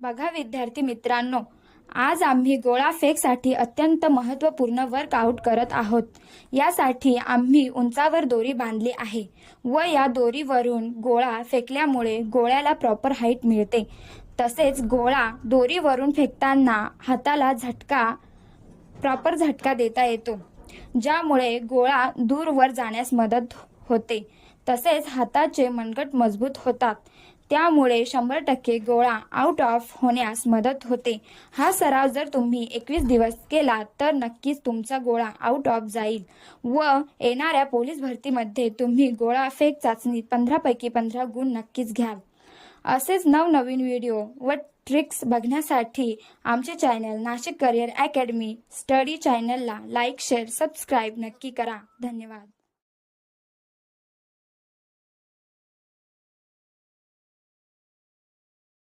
बघा विद्यार्थी मित्रांनो, आज आम्ही गोळा फेकसाठी अत्यंत महत्त्वपूर्ण वर्कआउट करत आहोत। यासाठी आम्ही उंचावर दोरी बांधली आहे व या दोरीवरून गोळा फेकल्यामुळे गोळ्याला प्रॉपर हाईट मिळते। तसेच गोळा दोरीवरून फेकताना हाताला प्रॉपर झटका देता येतो, ज्यामुळे गोळा दूरवर जाण्यास मदत होते। तसेच हाताचे मनगट मजबूत होतात, त्यामुळे 100% गोळा आउट ऑफ होण्यास मदत होते। हा सराव जर तुम्ही 21 दिवस केला तर नक्कीच तुमचा गोळा आउट ऑफ जाईल व येणाऱ्या पोलीस भरतीमध्ये तुम्ही गोळा फेक चाचणीत 15 पैकी 15 गुण नक्कीच घ्याल। असेच नवनवीन व्हिडिओ व ट्रिक्स बघण्यासाठी आमचे channel Nashik career academy study चॅनलला लाईक, शेअर, सबस्क्राईब नक्की करा। धन्यवाद।